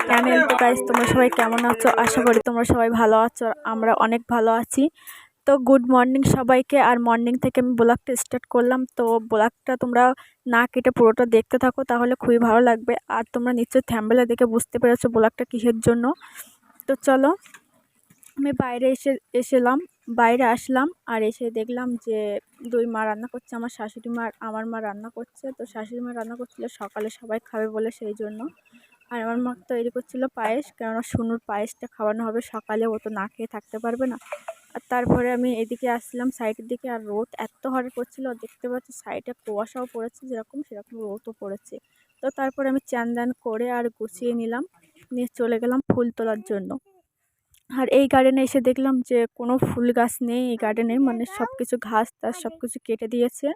Channel তো guys, তোমরা সবাই কেমন আছো? আশা করি তোমরা সবাই ভালো আছো। আমরা অনেক ভালো আছি। তো গুড মর্নিং সবাইকে। আর মর্নিং থেকে আমি ব্লগটা স্টার্ট করলাম। তো ব্লগটা তোমরা না কেটে পুরোটা দেখতে থাকো, তাহলে খুবই ভালো লাগবে। আর তোমরা নিশ্চয়ই থাম্বনেল দেখে বুঝতে পেরেছো ব্লগটা কিসের জন্য। তো চলো, আমি বাইরে আসলাম আর এসে দেখলাম যে দুই মা রান্না করছে। আমার শাশুড়ি মা আর আমার মা রান্না করছে। তো শাশুড়ি মা রান্না করছিল সকালে সবাই খাবে বলে, সেই জন্য। আর আমার মা তৈরি করছিল পায়েস, কেননা শুনুর পায়েসটা খাওয়ানো হবে সকালে, ও তো না খেয়ে থাকতে পারবে না। আর তারপরে আমি এদিকে আসলাম সাইডের দিকে। আর রোদ এত হারে পড়ছিল, দেখতে পাচ্ছি সাইডে কুয়াশাও পড়েছে, যেরকম সেরকম রোদও পড়েছে। তো তারপরে আমি চান দান করে আর গুছিয়ে নিলাম, নিয়ে চলে গেলাম ফুল তোলার জন্য। আর এই গার্ডেনে এসে দেখলাম যে কোনো ফুল গাছ নেই এই গার্ডেনে, মানে সব কিছু ঘাস টাস সব কিছু কেটে দিয়েছে।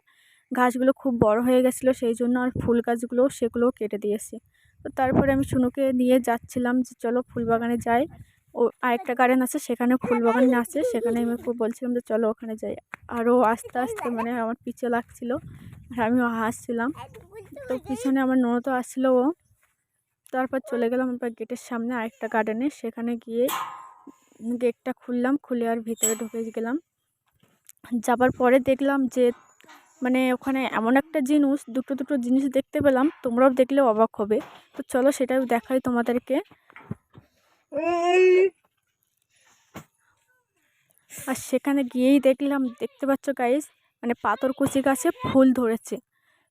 ঘাসগুলো খুব বড় হয়ে গেছিলো, সেই জন্য। আর ফুল গাছগুলো সেগুলোও কেটে দিয়েছে। তো তারপরে আমি শুনুকে নিয়ে যাচ্ছিলাম যে চলো ফুল বাগানে যাই। ও আরেকটা গার্ডেন আছে, সেখানে ফুল বাগান আছে, সেখানে আমি বলছিলাম যে চলো ওখানে যাই। আরও আস্তে আস্তে মানে আমার পিছে লাগছিল, আর আমিও হাসছিলাম। তো পিছনে আমার ননদও আসছিলো ও। তারপর চলে গেলাম আবার গেটের সামনে আরেকটা গার্ডেনে, সেখানে গিয়ে গেটটা খুললাম, খুলে আর ভিতরে ঢুকে গেলাম। যাবার পরে দেখলাম যে মানে ওখানে এমন একটা জিনিস, দুটো জিনিস দেখতে পেলাম, তোমরাও দেখলে অবাক হবে। তো চলো সেটাও দেখাই তোমাদেরকে। আর সেখানে গিয়েই দেখলাম, দেখতে পাচ্ছ গাইস, মানে পাথরকুচি গাছে ফুল ধরেছে।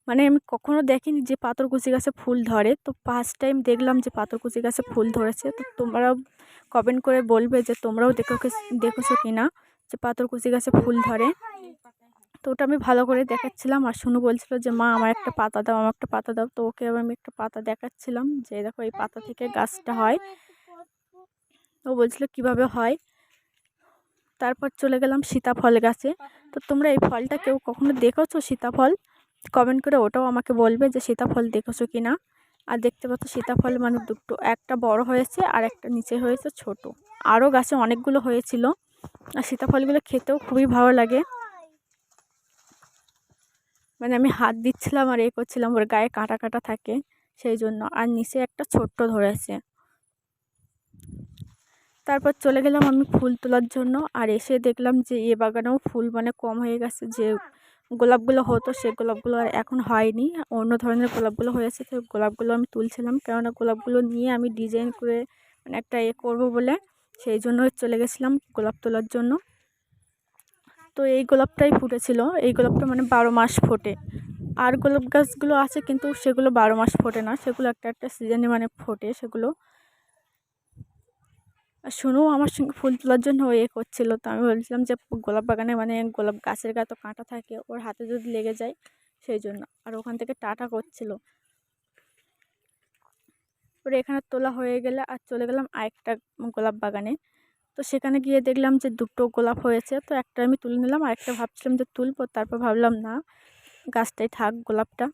মানে আমি কখনো দেখিনি যে পাথরকুচি গাছে ফুল ধরে। তো ফার্স্ট টাইম দেখলাম যে পাথরকুচি গাছে ফুল ধরেছে। তো তোমরাও কমেন্ট করে বলবে যে তোমরাও দেখেছো কিনা যে পাথরকুচি গাছে ফুল ধরে। তো ওটা আমি ভালো করে দেখাচ্ছিলাম। আর শুনু বলছিল যে মা আমার একটা পাতা দাও, আমার একটা পাতা দাও। তো ওকে আমি একটা পাতা দেখাচ্ছিলাম যে দেখো এই পাতা থেকে গাছটা হয়। ও বলছিল কিভাবে হয়। তারপর চলে গেলাম সীতাফল গাছে। তো তোমরা এই ফলটা কেউ কখনো দেখেছো সীতাফল? কমেন্ট করে ওটাও আমাকে বলবে যে সীতাফল দেখেছো কি না। আর দেখতে পাচ্ছ সীতাফল মানে দুটো, একটা বড় হয়েছে আর একটা নিচে হয়েছে ছোট। আরও গাছে অনেকগুলো হয়েছিল। আর সীতাফলগুলো খেতেও খুবই ভালো লাগে। মানে আমি হাত দিচ্ছিলাম আর করছিলাম, ওর গায়ে কাঁটা কাঁটা থাকে সেই জন্য। আর নিচে একটা ছোট্ট ধরেছে। তারপর চলে গেলাম আমি ফুল তোলার জন্য। আর এসে দেখলাম যে এ বাগানেও ফুল মানে কম হয়ে গেছে। যে গোলাপগুলো হতো সে গোলাপগুলো আর এখন হয়নি, অন্য ধরনের গোলাপগুলো হয়েছে। তো গোলাপগুলো আমি তুলছিলাম, কেননা গোলাপগুলো নিয়ে আমি ডিজাইন করে মানে একটা করবো বলে, সেই জন্য চলে গেছিলাম গোলাপ তোলার জন্য। তো এই গোলাপটাই ফুটেছিল। এই গোলাপটা মানে 12 মাস ফোটে। আর গোলাপ গাছগুলো আছে কিন্তু সেগুলো 12 মাস ফোটে না, সেগুলো একটা একটা সিজনে মানে ফোটে সেগুলো। আর শুনু আমার সঙ্গে ফুল তোলার জন্য করছিল। তো আমি বলছিলাম যে গোলাপ বাগানে মানে গোলাপ গাছের গায়ে তো কাঁটা থাকে, ওর হাতে যদি লেগে যায় সেই জন্য। আর ওখান থেকে টাটা করছিল। ওরে এখানে তোলা হয়ে গেলে আর চলে গেলাম আরেকটা গোলাপ বাগানে। তো সেখানে গিয়ে দেখলাম যে দুটো গোলাপ হয়েছে। তো একটা আমি তুলে নিলাম, আরেকটা ভাবছিলাম যে তুলবো, তারপর ভাবলাম না, গাছটাই থাক গোলাপটা।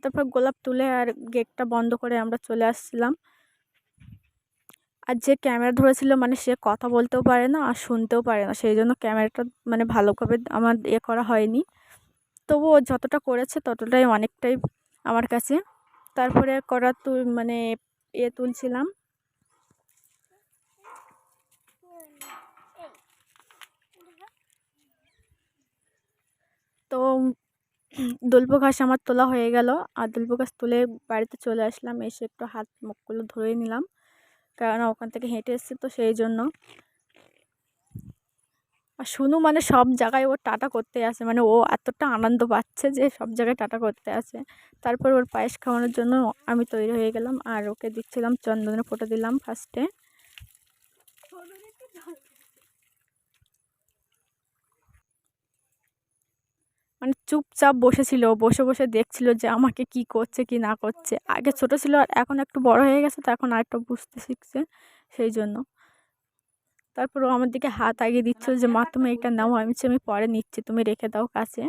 তারপর গোলাপ তুলে আর গেটটা বন্ধ করে আমরা চলে আসছিলাম। আর যে ক্যামেরা ধরেছিল মানে সে কথা বলতেও পারে না আর শুনতেও পারে না, সেই জন্য ক্যামেরাটা মানে ভালোভাবে আমার করা হয়নি। তবুও যতটা করেছে ততটাই অনেকটাই আমার কাছে। তারপরে মানে তুলছিলাম। তো দুল্প ঘাস আমার তোলা হয়ে গেল। আর দুল্প ঘাস তুলে বাড়িতে চলে আসলাম। এসে একটু হাত মুখগুলো ধুয়ে নিলাম, কেননা ওখান থেকে হেঁটে এসেছি তো সেই জন্য। আর শুনু মানে সব জায়গায় ও টাটা করতে আসে, মানে ও এতটা আনন্দ পাচ্ছে যে সব জায়গায় টাটা করতে আসে। তারপর ওর পায়েস খাওয়ানোর জন্য আমি তৈরি হয়ে গেলাম আর ওকে দিচ্ছিলাম চন্দনের ফোঁটা দিলাম ফার্স্টে। মানে চুপচাপ বসেছিল, বসে বসে দেখছিল যে আমাকে কি করছে কি না করছে। আগে ছোট ছিল আর এখন একটু বড় হয়ে গেছে, তো এখন আরেকটু বুঝতে শিখছে সেই জন্য। তারপর ও আমার দিকে হাত আগিয়ে দিচ্ছিল যে মা তুমি এটা নাও। আমি পরে নিচ্ছি, তুমি রেখে দাও কাছে।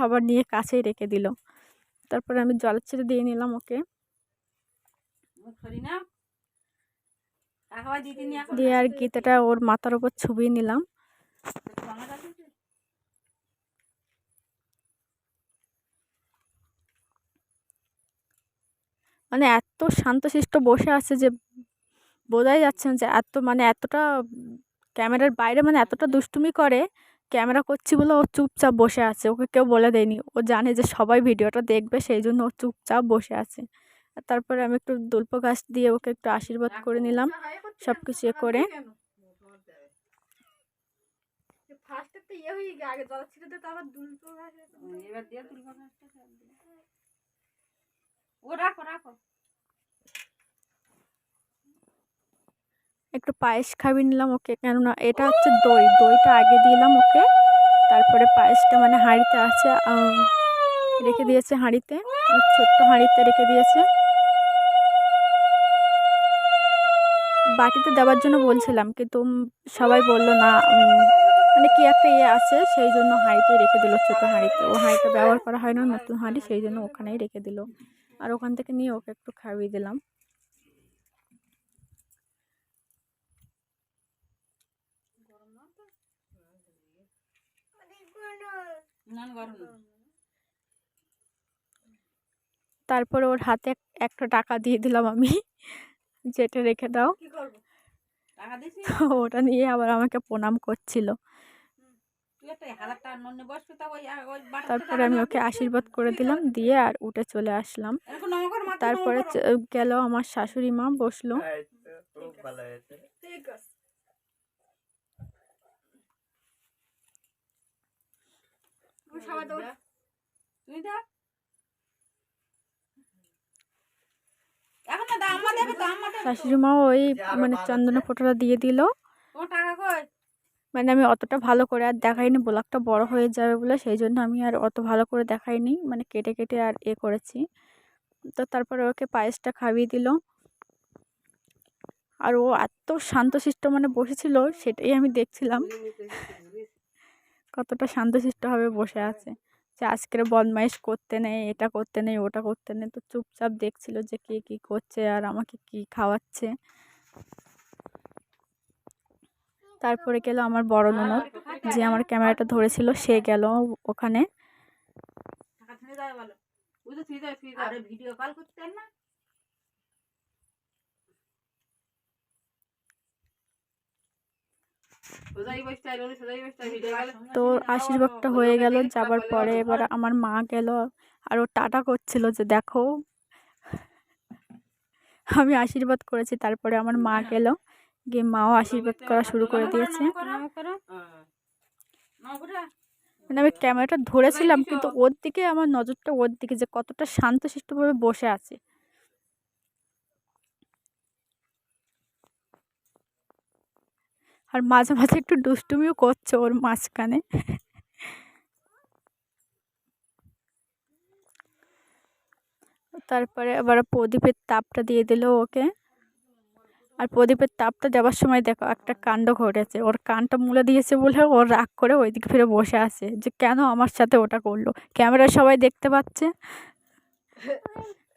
আবার নিয়ে কাছেই রেখে দিল। তারপরে আমি জলের ছেড়ে দিয়ে নিলাম ওকে, দিয়ে আর গীতাটা ওর মাথার উপর ছুঁয়ে নিলাম। মানে এত শান্তশিষ্ট বসে আছে যে বোঝাই যাচ্ছে না যে এতটা ক্যামেরার বাইরে এতটা দুষ্টুমি করে। ক্যামেরা করছি বলে ও চুপচাপ বসে আছে, ওকে কেউ বলে দেয়নি। ও জানে যে সবাই ভিডিওটা দেখবে, সেই জন্য ও চুপচাপ বসে আছে। আর তারপরে আমি একটু দুল্প গাছ দিয়ে ওকে একটু আশীর্বাদ করে নিলাম সব কিছু করে। একটু পায়েস খাইয়ে নিলাম ওকে, কেননা এটা হচ্ছে দইটা আগে দিলাম ওকে। তারপরে পায়েসটা হাঁড়িতে আছে, রেখে দিয়েছে হাঁড়িতে, ছোট্ট হাঁড়িতে রেখে দিয়েছে। বাটিতে দেওয়ার জন্য বলছিলাম, কিন্তু সবাই বললো না, কি একটা আছে, সেই জন্য হাঁড়িতে রেখে দিল, ছোট হাঁড়িতে। ও হাঁড়িটা ব্যবহার করা হয় না, নতুন হাঁড়ি, সেই জন্য ওখানেই রেখে দিল। আর ওখান থেকে নিয়ে ওকে একটু খাইয়ে দিলাম। তারপরে ওর হাতে একটা টাকা দিয়ে দিলাম আমি, যেটা রেখে দাও। ওটা নিয়ে আবার আমাকে প্রণাম করছিল। তারপরে আমি ওকে আশীর্বাদ করে দিলাম, দিয়ে আর উঠে চলে আসলাম। তারপরে গেল আমার শাশুড়ি মা, বসলো। শাশুড়ি মা ওই চন্দনের ফোঁটাটা দিয়ে দিল। আমি অতটা ভালো করে আর দেখাইনি, ব্লগটা বড় হয়ে যাবে বলে, সেই জন্য আমি আর অত ভালো করে দেখাইনি, কেটে কেটে আর করেছি। তো তারপরে ওকে পায়েসটা খাইয়ে দিল। আর ও এত শান্তশিষ্ট বসেছিল, সেটাই আমি দেখছিলাম কতটা শান্তশিষ্টভাবে বসে আছে, যে আজকের বদমাইশ করতে নেই, এটা করতে নেই, ওটা করতে নেই। তো চুপচাপ দেখছিল যে কে কী করছে আর আমাকে কি খাওয়াচ্ছে। তারপরে গেল আমার বড় ননদ, যে আমার ক্যামেরাটা ধরেছিল, সে গেল ওখানে। তো আশীর্বাদটা হয়ে গেল, যাবার পরে এবার আমার মা গেল, আর ও টাটা করছিল যে দেখো আমি আশীর্বাদ করেছি। তারপরে আমার মা গেল, গিয়ে মাও আশীর্বাদ করা শুরু করে দিয়েছে। আমি ক্যামেরাটা ধরেছিলাম, কিন্তু ওর দিকে আমার নজরটা, ওর দিকে যে কতটা শান্তশিষ্টভাবে বসে আছে। আর মাঝে মাঝে একটু দুষ্টুমিও করছে ওর মাঝখানে। তারপরে আবার প্রদীপের তাপটা দিয়ে দিল ওকে। আর প্রদীপের তাপটা দেওয়ার সময় দেখো একটা কাণ্ড ঘটেছে, ওর কানটা মুলে দিয়েছে বলে ওর রাগ করে ওইদিকে ফিরে বসে আছে, যে কেন আমার সাথে ওটা করলো। ক্যামেরা সবাই দেখতে পাচ্ছে,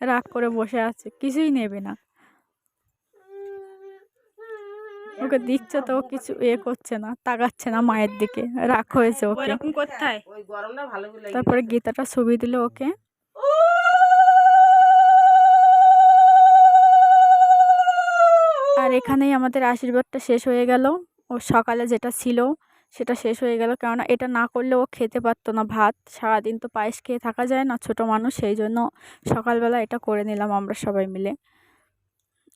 রাগ করে বসে আছে, কিছুই নেবে না। ওকে দিচ্ছে তো কিছু করছে না, তাকাচ্ছে না মায়ের দিকে, রাগ হয়েছে ওকে। তারপরে গীতাটা ছবি দিল ওকে। আর এখানেই আমাদের আশীর্বাদটা শেষ হয়ে গেল। ও সকালে যেটা ছিল সেটা শেষ হয়ে গেল, কেননা এটা না করলে ও খেতে পারতো না ভাত। সারাদিন তো পায়েস খেয়ে থাকা যায় না, ছোট মানুষ, সেই জন্য সকালবেলা এটা করে নিলাম আমরা সবাই মিলে।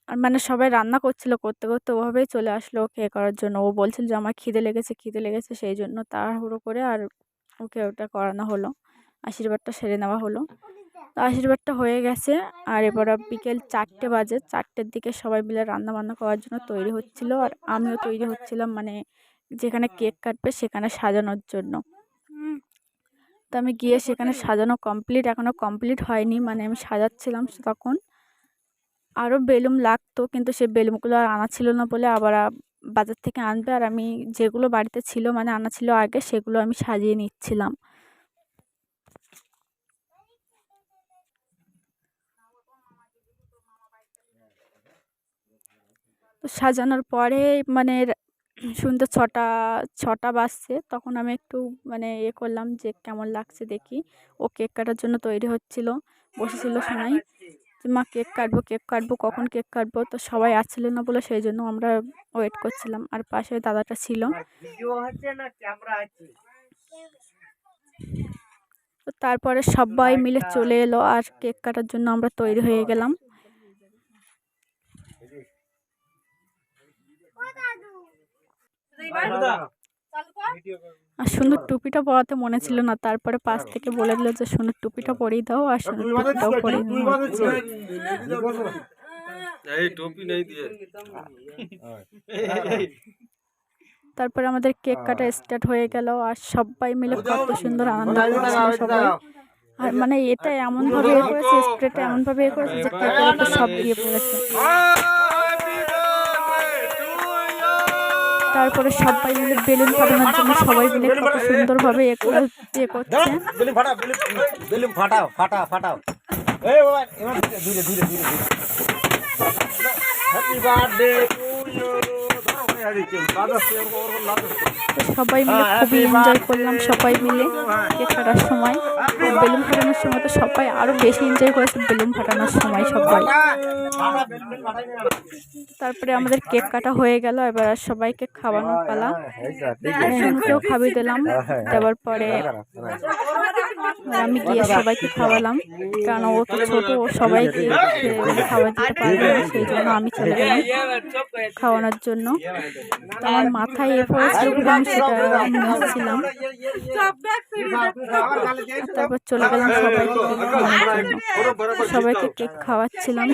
আর সবাই রান্না করছিল, করতে করতে ওভাবেই চলে আসলো ওকে করার জন্য। ও বলছিল যে আমার খিদে লেগেছে, সেই জন্য তাড়াহুড়ো করে আর ওকে ওটা করানো হলো, আশীর্বাদটা সেরে নেওয়া হলো। তো আশীর্বাদটা হয়ে গেছে। আর এবার বিকেল 4টে বাজে, 4টের দিকে সবাই মিলে রান্না বান্না করার জন্য তৈরি হচ্ছিল। আর আমিও তৈরি হচ্ছিলাম, যেখানে কেক কাটবে সেখানে সাজানোর জন্য। তো আমি গিয়ে সেখানে সাজানো কমপ্লিট, এখনও কমপ্লিট হয়নি, আমি সাজাচ্ছিলাম তখন। আরও বেলুন লাগতো, কিন্তু সে বেলুনগুলো আর আনা ছিল না বলে আবার বাজার থেকে আনবে। আর আমি যেগুলো বাড়িতে ছিল আনা ছিল আগে, সেগুলো আমি সাজিয়ে নিচ্ছিলাম। তো সাজানোর পরে সন্ধ্যে 6টা বাজছে, তখন আমি একটু করলাম যে কেমন লাগছে দেখি। ও কেক কাটার জন্য তৈরি হচ্ছিল, বসেছিল শোনাই মা কেক কাটবো কখন কেক কাটবো, তো সবাই আসছিল না বলে সেই জন্য আমরা ওয়েট করছিলাম। আর পাশে দাদাটা ছিল। তো তারপরে সবাই মিলে চলে এলো আর কেক কাটার জন্য আমরা তৈরি হয়ে গেলাম। আর সুন্দর টুপিটা পরাতে মনে ছিল না, তারপরে পাশ থেকে বলে দিল যে সুন্দর টুপিটা পরিয়ে দাও, আর সুন্দর টুপিটাও পরিয়ে তারপরে আমাদের কেক কাটা স্টার্ট হয়ে গেল। আর সবাই মিলে কত সুন্দর আনন্দ করছিল সবাই। আর মানে এটা এমন ভাবে করেছে, স্প্রেটা এমন ভাবে করেছে যে কেকের উপর সব দিয়ে পড়েছে। তারপরে সবাই মিলে বেলুন ফাটানোর জন্য সবাই মিলে কত সুন্দর ভাবে করছে। সবাই মিলে খুবই এনজয় করলাম, সবাই মিলে কেক কাটার সময়। বেলুন ফাটানোর সময় তো সবাই আরো বেশি এনজয় করেছে বেলুন ফাটানোর সময় সবাই। তারপরে আমাদের কেক কাটা হয়ে গেল, এবার সবাইকে খাওয়ানোর পালা। কেউ খাবি দিলাম, দেওয়ার পরে আমি গিয়ে সবাইকে খাওয়ালাম, কারণ ও তো ছোট, ও সবাইকে খাওয়া দিতে পারবে না, সেই জন্য আমি চলে গেলাম খাওয়ানোর জন্য। আমার মাথায় এ পড়েছিল বলে আমি সেটা নিচ্ছিলাম। তারপর চলে গেলাম সবাইকে কেক খাওয়ানোর জন্য, সবাইকে কেক খাওয়াচ্ছিলাম।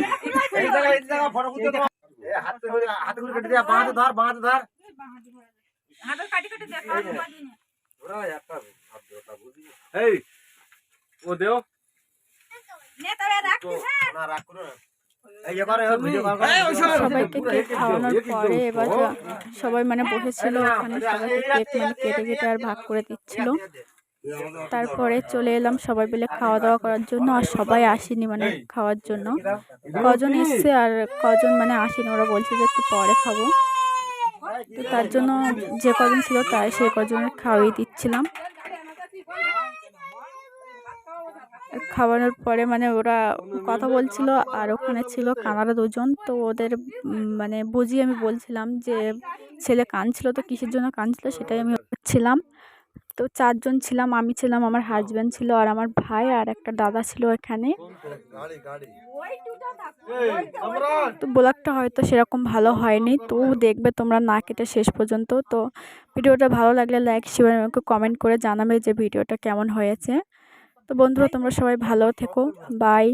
সবাইকে কেক খাওয়ানোর পরে এবার সবাই মানে বসেছিল ওখানে, সবাইকে কেক মানে কেটে কেটে আর ভাগ করে দিচ্ছিল। তারপরে চলে এলাম সবাই মিলে খাওয়া দাওয়া করার জন্য। আর সবাই আসেনি মানে খাওয়ার জন্য, কজন এসছে আর কজন মানে আসেনি, ওরা বলছে যে একটু পরে খাবো। তো তার জন্য যে কজন ছিল তাই সেই কজনের খাওয়াই দিচ্ছিলাম। খাওয়ানোর পরে মানে ওরা কথা বলছিল, আর ওখানে ছিল কানাডা দুজন, তো ওদের মানে বুঝিয়ে আমি বলছিলাম যে ছেলে কাঁদছিল, তো কিসের জন্য কাঁদছিল সেটাই আমি বলছিলাম। তো 4 জন ছিলাম, আমি ছিলাম, আমার হাজব্যান্ড ছিল, আর আমার ভাই আর একটা দাদা ছিল এখানে। তো ব্লগটা হয়তো সেরকম ভালো হয়নি, তো দেখবে তোমরা না কেটে শেষ পর্যন্ত। তো ভিডিওটা ভালো লাগলে লাইক শেয়ার আমাকে কমেন্ট করে জানাবে যে ভিডিওটা কেমন হয়েছে। তো বন্ধুরা তোমরা সবাই ভালো থেকো, বাই।